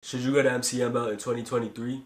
Should you get an MCM belt in 2023?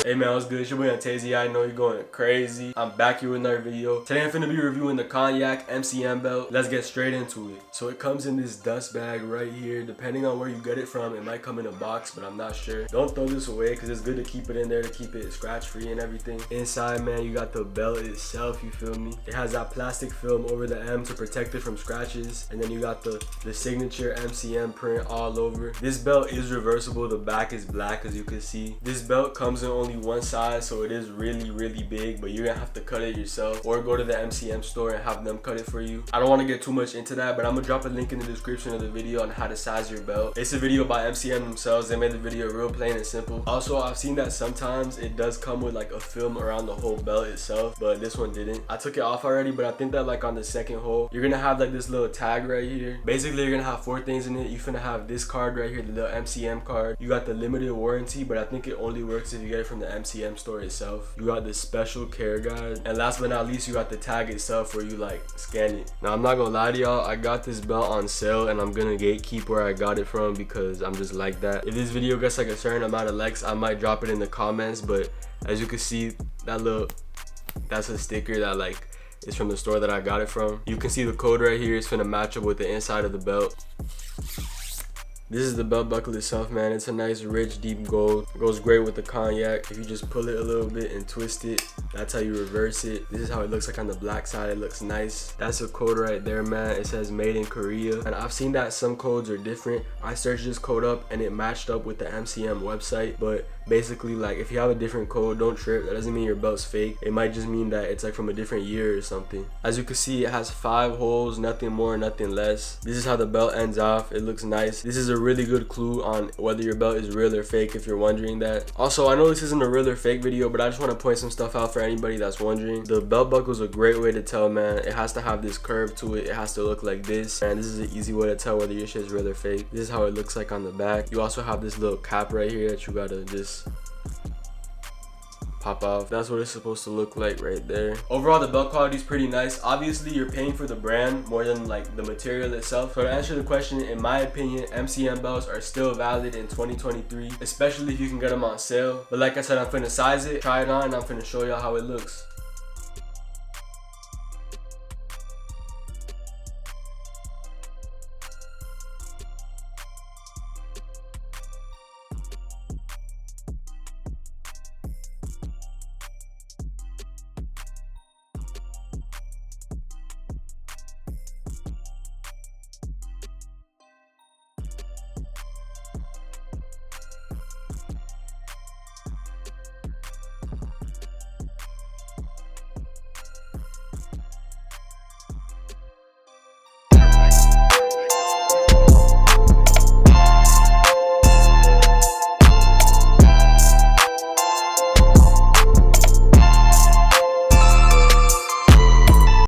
Hey man, what's good? It's your boy Taizee. I know you're going crazy. I'm back here with another video. Today I'm finna be reviewing the cognac MCM belt. Let's get straight into it. So it comes in this dust bag right here. Depending on where you get it from, it might come in a box, but I'm not sure. Don't throw this away because it's good to keep it in there to keep it scratch free and everything. Inside, man, you got the belt itself, you feel me? It has that plastic film over the M to protect it from scratches. And then you got the signature MCM print all over. This belt is reversible. The back is black, as you can see. This belt comes in only one size, so it is really big, but you're gonna have to cut it yourself or go to the MCM store and have them cut it for you. I don't want to get too much into that, but I'm gonna drop a link in the description of the video on how to size your belt. It's a video by MCM themselves. They made the video real plain and simple. Also, I've seen that sometimes it does come with like a film around the whole belt itself, but this one didn't. I took it off already, but I think that like on the second hole, you're gonna have like this little tag right here. Basically, you're gonna have 4 things in it. You're gonna have this card right here, the little MCM card. You got the limited warranty, but I think it only works if you get it from the MCM store itself. You got the special care guide, and last but not least, you got the tag itself where you like scan it. Now I'm not gonna lie to y'all, I got this belt on sale and I'm gonna gatekeep where I got it from because I'm just like that. If this video gets like a certain amount of likes, I might drop it in the comments, but as you can see, that's a sticker that like is from the store that I got it from. You can see the code right here. It's gonna match up with the inside of the belt. This is the belt buckle itself, man. It's a nice, rich, deep gold. It goes great with the cognac. If you just pull it a little bit and twist it, that's how you reverse it. This is how it looks like on the black side. It looks nice. That's a code right there, man. It says made in Korea. And I've seen that some codes are different. I searched this code up and it matched up with the MCM website. But basically, like, if you have a different code, don't trip. That doesn't mean your belt's fake. It might just mean that it's like from a different year or something. As you can see, it has 5 holes, nothing more, nothing less. This is how the belt ends off. It looks nice. This is a really good clue on whether your belt is real or fake if you're wondering that. Also, I know this isn't a real or fake video, but I just want to point some stuff out for anybody that's wondering. The belt buckle is a great way to tell, man. It has to have this curve to it. It has to look like this, and this is an easy way to tell whether your shit is real or fake. This is how it looks like on the back. You also have this little cap right here that you gotta just pop off. That's what it's supposed to look like right there. Overall, the belt quality is pretty nice. Obviously, you're paying for the brand more than like the material itself. So to answer the question, in my opinion, MCM belts are still valid in 2023, especially if you can get them on sale. But like I said, I'm finna size it, try it on, and I'm finna show y'all how it looks.